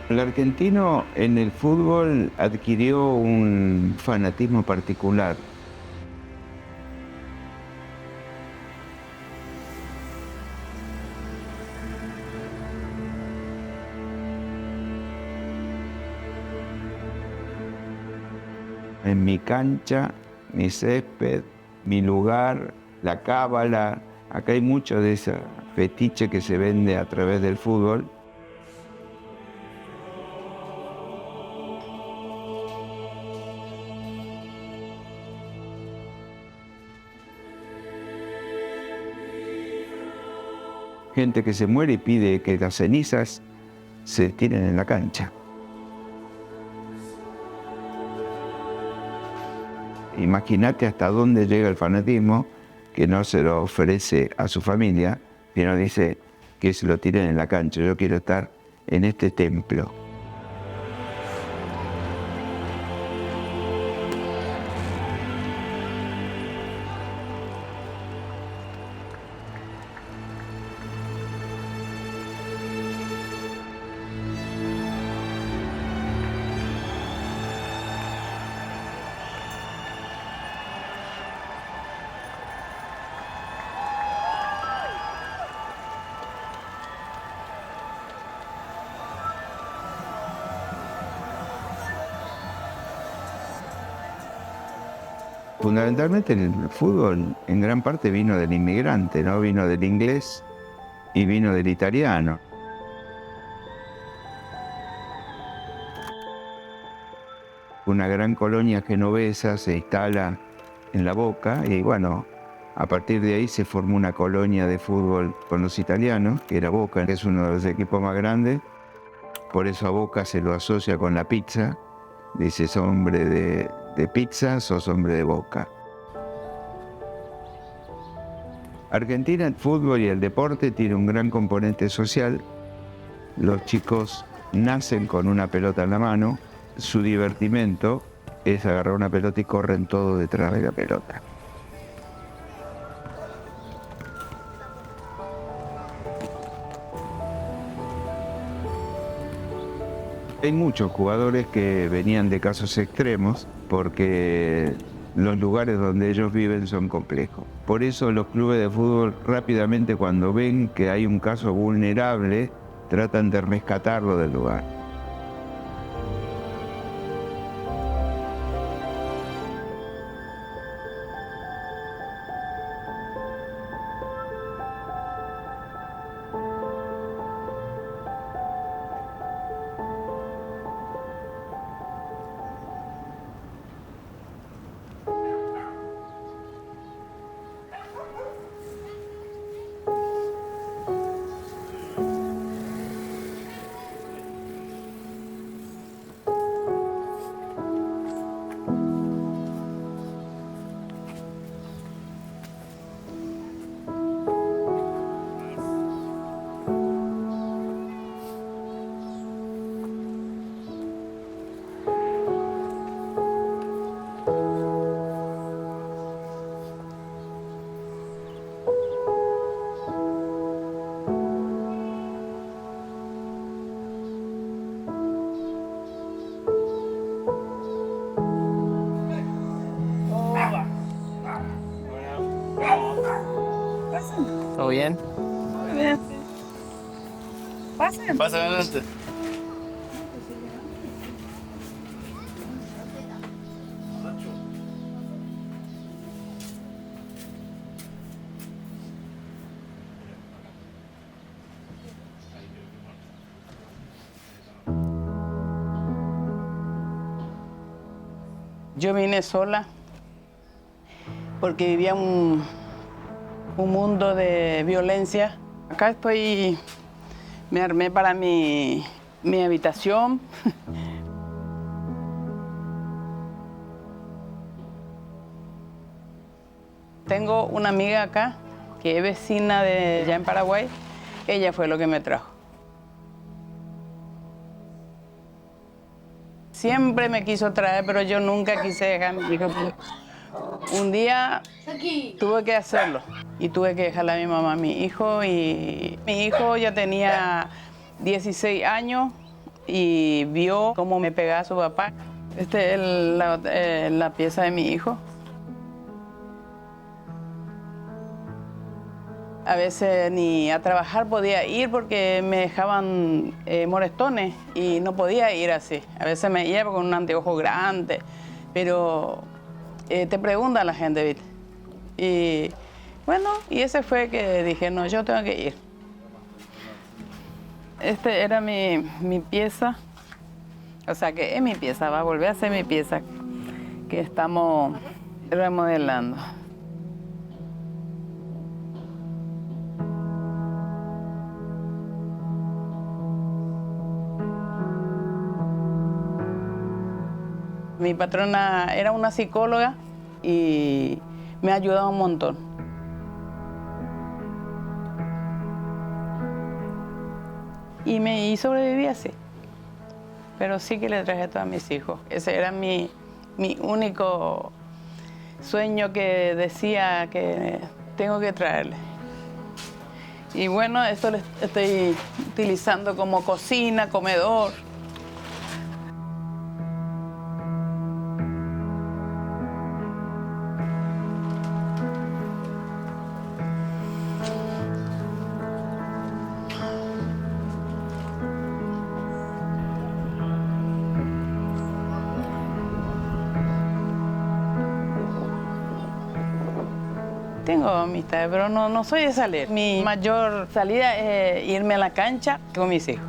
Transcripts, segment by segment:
El argentino en el fútbol adquirió un fanatismo particular. En mi cancha, mi césped, mi lugar, la cábala, acá hay mucho de ese fetiche que se vende a través del fútbol. Gente que se muere y pide que las cenizas se tiren en la cancha. Imagínate hasta dónde llega el fanatismo, que no se lo ofrece a su familia, sino dice que se lo tiren en la cancha. Yo quiero estar en este templo. Fundamentalmente el fútbol en gran parte vino del inmigrante, ¿no? Vino del inglés y vino del italiano. Una gran colonia genovesa se instala en La Boca y bueno, a partir de ahí se formó una colonia de fútbol con los italianos, que era Boca, que es uno de los equipos más grandes. Por eso a Boca se lo asocia con la pizza. Dice, sos hombre de pizza, sos hombre de Boca. Argentina, el fútbol y el deporte tiene un gran componente social. Los chicos nacen con una pelota en la mano. Su divertimento es agarrar una pelota y corren todo detrás de la pelota. Hay muchos jugadores que venían de casos extremos porque los lugares donde ellos viven son complejos. Por eso los clubes de fútbol rápidamente, cuando ven que hay un caso vulnerable, tratan de rescatarlo del lugar. ¿Todo bien? Muy bien. Pasen. Pasa adelante. Yo vine sola porque vivía un mundo de violencia. Acá estoy, me armé para mi habitación. Tengo una amiga acá que es vecina de allá en Paraguay. Ella fue lo que me trajo. Siempre me quiso traer, pero yo nunca quise dejar a mi hijo. Un día tuve que hacerlo y tuve que dejarle a mi mamá a mi hijo. Y mi hijo ya tenía 16 años y vio cómo me pegaba su papá. Este es la pieza de mi hijo. A veces ni a trabajar podía ir porque me dejaban moretones y no podía ir así. A veces me iba con un anteojo grande, pero te pregunta la gente, ¿viste? Y bueno, y ese fue que dije, no, yo tengo que ir. Este era mi pieza, o sea que es mi pieza, va a volver a ser mi pieza que estamos remodelando. Mi patrona era una psicóloga y me ha ayudado un montón. Y sobreviví así. Pero sí que le traje a todos mis hijos. Ese era mi único sueño que decía que tengo que traerle. Y bueno, esto lo estoy utilizando como cocina, comedor. Tengo amistades, pero no soy de salir. Mi mayor salida es irme a la cancha con mis hijos.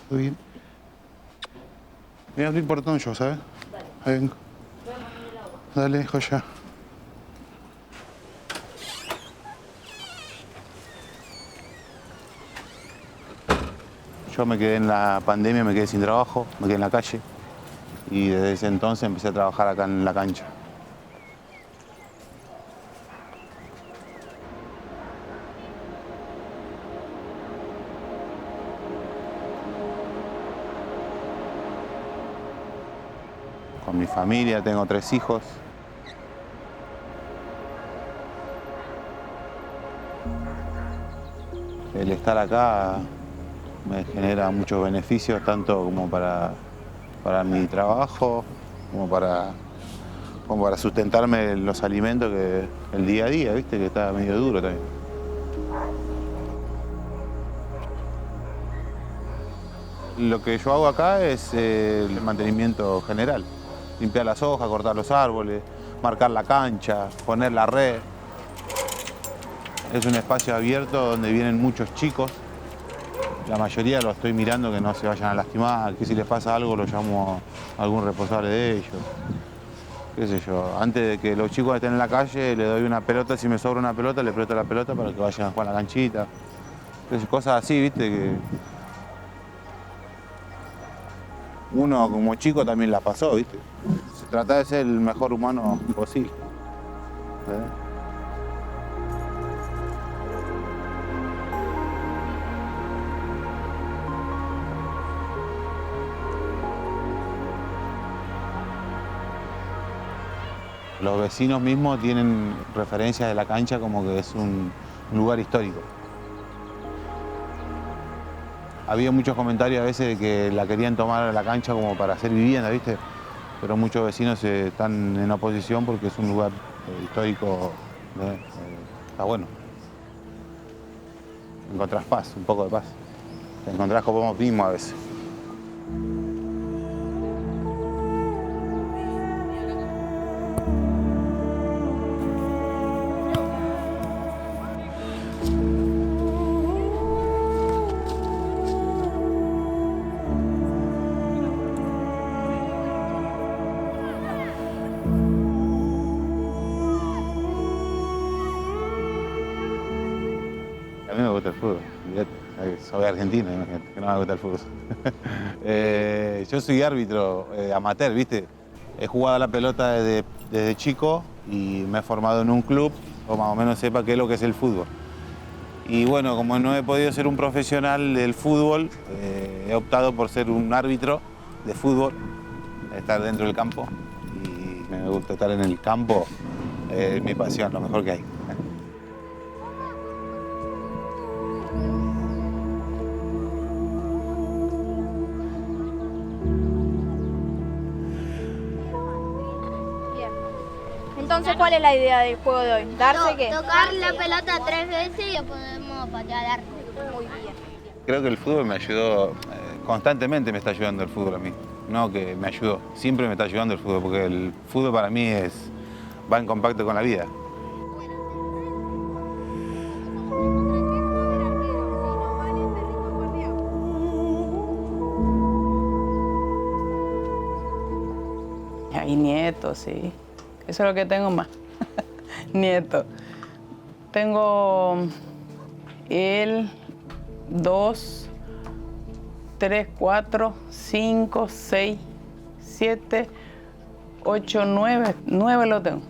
¿Todo bien? Voy a abrir el portón yo, ¿sabes? Ahí vengo. Dale, joya. Yo me quedé en la pandemia, me quedé sin trabajo, me quedé en la calle. Y desde ese entonces empecé a trabajar acá en la cancha. Con mi familia, tengo 3 hijos. El estar acá me genera muchos beneficios, tanto como para mi trabajo, como para sustentarme los alimentos que el día a día, ¿viste? Que está medio duro también. Lo que yo hago acá es el mantenimiento general. Limpiar las hojas, cortar los árboles, marcar la cancha, poner la red. Es un espacio abierto donde vienen muchos chicos. La mayoría lo estoy mirando que no se vayan a lastimar, que si les pasa algo lo llamo a algún responsable de ellos. Qué sé yo, antes de que los chicos estén en la calle le doy una pelota, si me sobra una pelota le presto la pelota para que vayan a jugar a la canchita. Cosas así, viste, que uno como chico también la pasó, viste. Se trata de ser el mejor humano posible. Los vecinos mismos tienen referencias de la cancha como que es un lugar histórico. Había muchos comentarios a veces de que la querían tomar a la cancha como para hacer vivienda, ¿viste? pero muchos vecinos están en oposición porque es un lugar histórico, está bueno. Encontrás paz, un poco de paz. Te encontrás con vos mismo a veces. A mí me gusta el fútbol. Soy argentino, imagínate, que no me gusta el fútbol. Yo soy árbitro amateur, ¿viste? He jugado a la pelota desde chico y me he formado en un club, o más o menos sepa qué es lo que es el fútbol. Y bueno, como no he podido ser un profesional del fútbol, he optado por ser un árbitro de fútbol, estar dentro del campo. Y me gusta estar en el campo, es mi pasión, lo mejor que hay. Entonces, ¿cuál es la idea del juego de hoy? ¿Darse qué? Tocar la pelota 3 veces y podemos patear al arco. Muy bien. Creo que el fútbol me ayudó, constantemente me está ayudando el fútbol a mí. No que me ayudó, siempre me está ayudando el fútbol, porque el fútbol para mí va en compacto con la vida. Hay nietos, sí. Eso es lo que tengo más. Nietos. Tengo él, 2, 3, 4, 5, 6, 7, 8, 9. 9 lo tengo.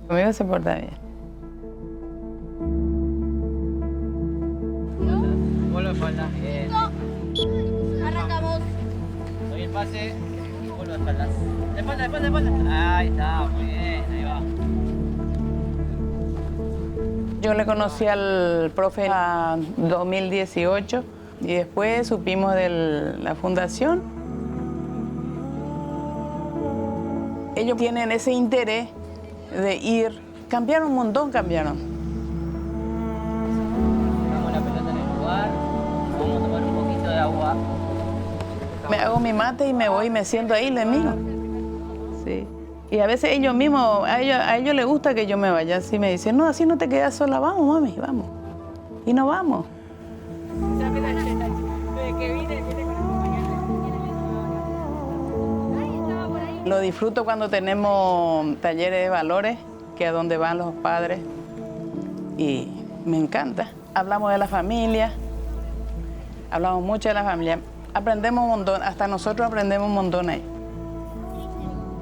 Conmigo se porta bien. Vuelvo a espaldas. Arrancamos. Doy el pase y vuelvo a espaldas. De espalda. Ahí está, muy bien, ahí va. Yo le conocí al profe en 2018 y después supimos de la fundación. Ellos tienen ese interés de ir. Cambiaron un montón, cambiaron. Dejamos la pelota en el lugar. Vamos a tomar un poquito de agua. Me hago mi mate y me voy y me siento ahí y le miro. Sí. Y a veces ellos mismos, a ellos les gusta que yo me vaya. Así me dicen, no, así no te quedas sola. Vamos, mami, vamos. Y nos vamos. Lo disfruto cuando tenemos talleres de valores, que es donde van los padres. Y me encanta. Hablamos de la familia, hablamos mucho de la familia. Aprendemos un montón, hasta nosotros aprendemos un montón ahí.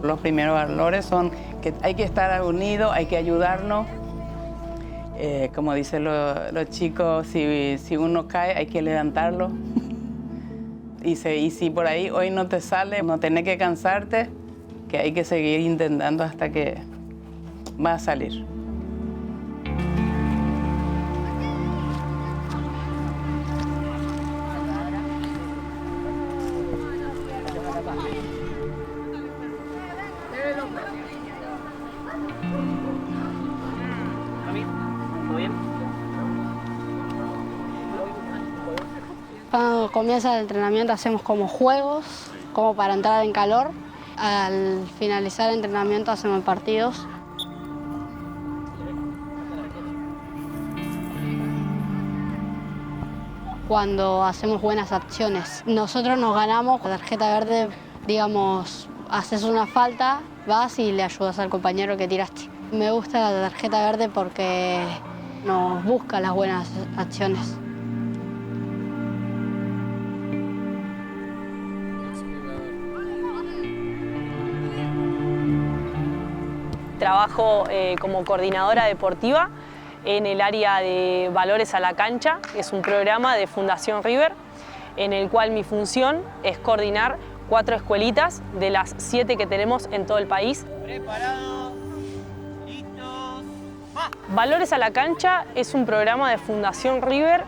Los primeros valores son que hay que estar unidos, hay que ayudarnos. Como dicen los chicos, si uno cae hay que levantarlo. Y si por ahí hoy no te sale, no tenés que cansarte, que hay que seguir intentando hasta que va a salir. ¿Todo bien? Cuando comienza el entrenamiento hacemos como juegos, como para entrar en calor. Al finalizar el entrenamiento hacemos partidos. Cuando hacemos buenas acciones, nosotros nos ganamos la tarjeta verde, digamos, haces una falta, vas y le ayudas al compañero que tiraste. Me gusta la tarjeta verde porque nos busca las buenas acciones. Trabajo como coordinadora deportiva en el área de Valores a la Cancha, que es un programa de Fundación River, en el cual mi función es coordinar 4 escuelitas de las 7 que tenemos en todo el país. Preparados, listos, ¡va! Valores a la Cancha es un programa de Fundación River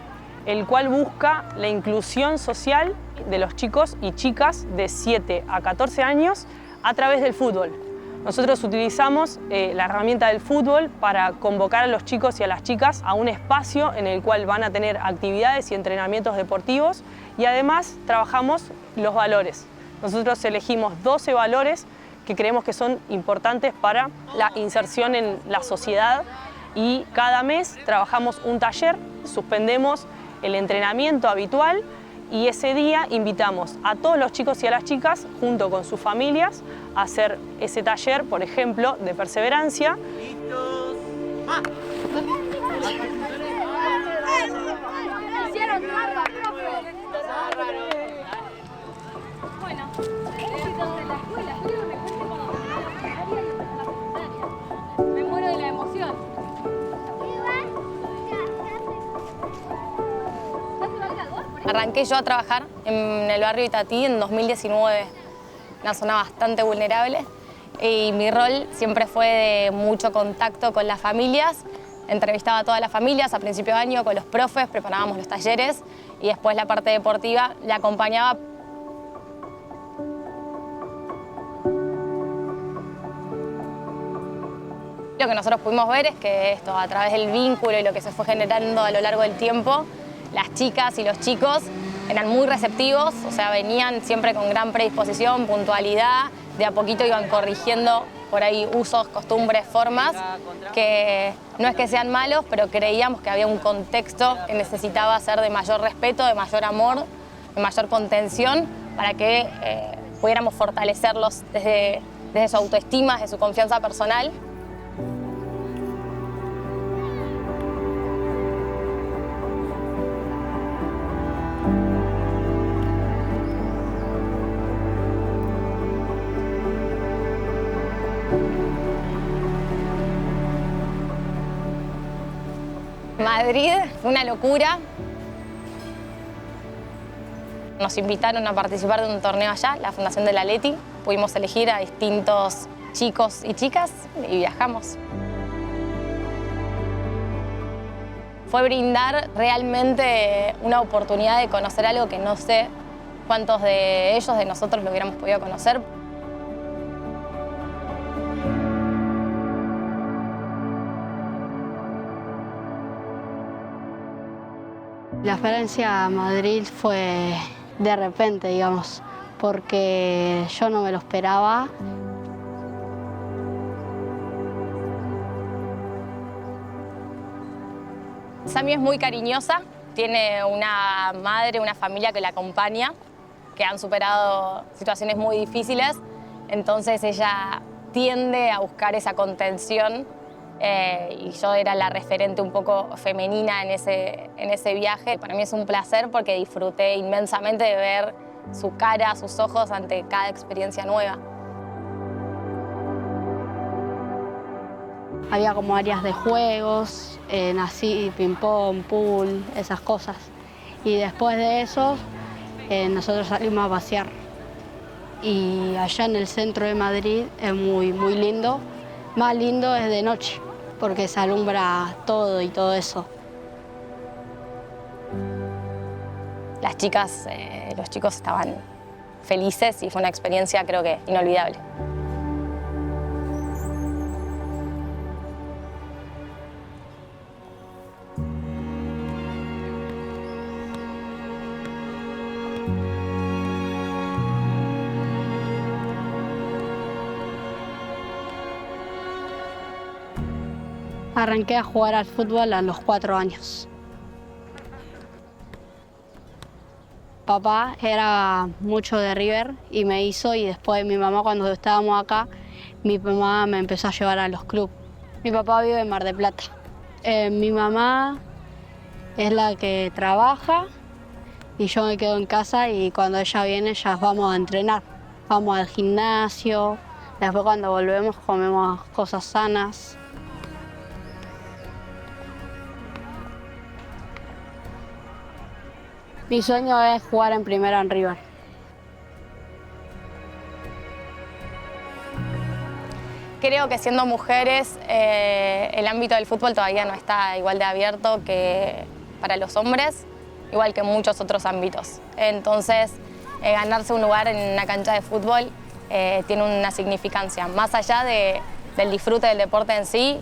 el cual busca la inclusión social de los chicos y chicas de 7 a 14 años a través del fútbol. Nosotros utilizamos la herramienta del fútbol para convocar a los chicos y a las chicas a un espacio en el cual van a tener actividades y entrenamientos deportivos y además trabajamos los valores. Nosotros elegimos 12 valores que creemos que son importantes para la inserción en la sociedad y cada mes trabajamos un taller, suspendemos el entrenamiento habitual y ese día invitamos a todos los chicos y a las chicas, junto con sus familias, a hacer ese taller, por ejemplo, de perseverancia. ¡Listos! ¡Va! Hicieron trampa, profe. Bueno, éxitos de la escuela. Quiero que me cuente cuando terminaron la secundaria. Me muero de la emoción. Arranqué yo a trabajar en el barrio Itatí en 2019, una zona bastante vulnerable, y mi rol siempre fue de mucho contacto con las familias. Entrevistaba a todas las familias a principio de año con los profes, preparábamos los talleres y después la parte deportiva la acompañaba. Lo que nosotros pudimos ver es que esto, a través del vínculo y lo que se fue generando a lo largo del tiempo, las chicas y los chicos eran muy receptivos, o sea, venían siempre con gran predisposición, puntualidad, de a poquito iban corrigiendo por ahí usos, costumbres, formas, que no es que sean malos, pero creíamos que había un contexto que necesitaba ser de mayor respeto, de mayor amor, de mayor contención, para que pudiéramos fortalecerlos desde su autoestima, desde su confianza personal. Madrid fue una locura. Nos invitaron a participar de un torneo allá, la Fundación del Atleti. Pudimos elegir a distintos chicos y chicas y viajamos. Fue brindar realmente una oportunidad de conocer algo que no sé cuántos de ellos, de nosotros, lo hubiéramos podido conocer. La experiencia a Madrid fue de repente, digamos, porque yo no me lo esperaba. Sami es muy cariñosa, tiene una madre, una familia que la acompaña, que han superado situaciones muy difíciles, entonces ella tiende a buscar esa contención. Y yo era la referente un poco femenina en ese viaje. Para mí es un placer porque disfruté inmensamente de ver su cara, sus ojos ante cada experiencia nueva. Había como áreas de juegos, así, ping-pong, pool, esas cosas. Y después de eso, nosotros salimos a pasear. Y allá en el centro de Madrid es muy, muy lindo. Más lindo es de noche, porque se alumbra todo y todo eso. Las chicas, los chicos estaban felices y fue una experiencia, creo que, inolvidable. Arranqué a jugar al fútbol a los 4 años. Papá era mucho de River y me hizo, y después mi mamá, cuando estábamos acá, mi mamá me empezó a llevar a los clubes. Mi papá vive en Mar del Plata. Mi mamá es la que trabaja y yo me quedo en casa, y cuando ella viene ya vamos a entrenar. Vamos al gimnasio, después cuando volvemos comemos cosas sanas. Mi sueño es jugar en primera en River. Creo que siendo mujeres, el ámbito del fútbol todavía no está igual de abierto que para los hombres. igual que en muchos otros ámbitos. Entonces, ganarse un lugar en una cancha de fútbol tiene una significancia, más allá del disfrute del deporte en sí.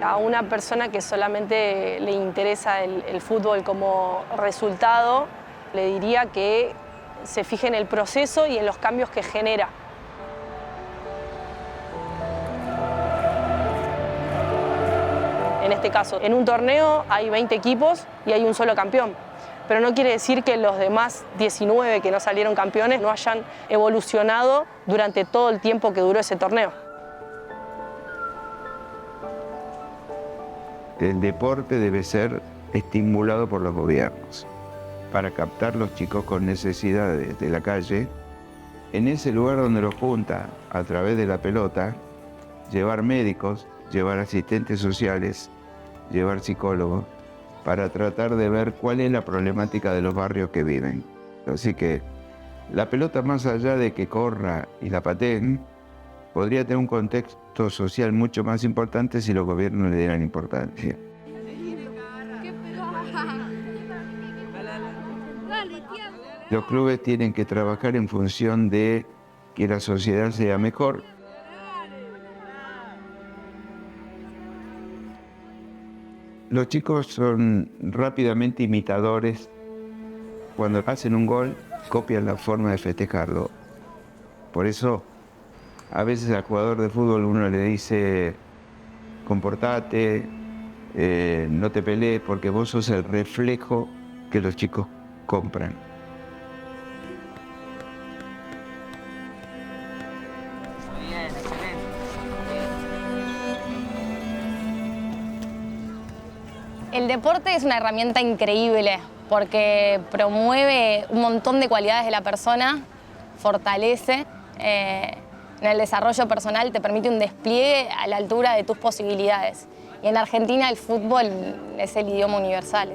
A una persona que solamente le interesa el fútbol como resultado, le diría que se fije en el proceso y en los cambios que genera. En este caso, en un torneo hay 20 equipos y hay un solo campeón. Pero no quiere decir que los demás 19 que no salieron campeones no hayan evolucionado durante todo el tiempo que duró ese torneo. El deporte debe ser estimulado por los gobiernos para captar los chicos con necesidades de la calle. En ese lugar donde los junta a través de la pelota, llevar médicos, llevar asistentes sociales, llevar psicólogos, para tratar de ver cuál es la problemática de los barrios que viven. Así que la pelota, más allá de que corra y la pateen, podría tener un contexto social mucho más importante si los gobiernos le dieran importancia. Los clubes tienen que trabajar en función de que la sociedad sea mejor. Los chicos son rápidamente imitadores. Cuando hacen un gol, copian la forma de festejarlo. Por eso, a veces al jugador de fútbol uno le dice, comportate, no te pelees, porque vos sos el reflejo que los chicos compran. Bien, excelente. El deporte es una herramienta increíble porque promueve un montón de cualidades de la persona, fortalece en el desarrollo personal, te permite un despliegue a la altura de tus posibilidades. Y en Argentina el fútbol es el idioma universal.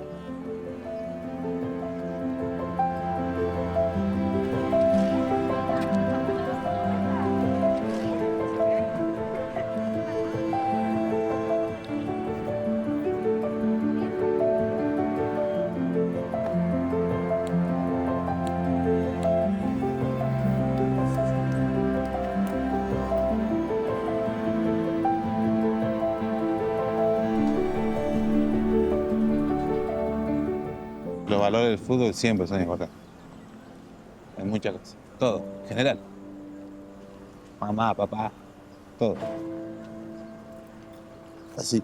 Los valores del fútbol siempre son importantes. En muchas cosas. Todo, en general. Mamá, papá, todo. Así.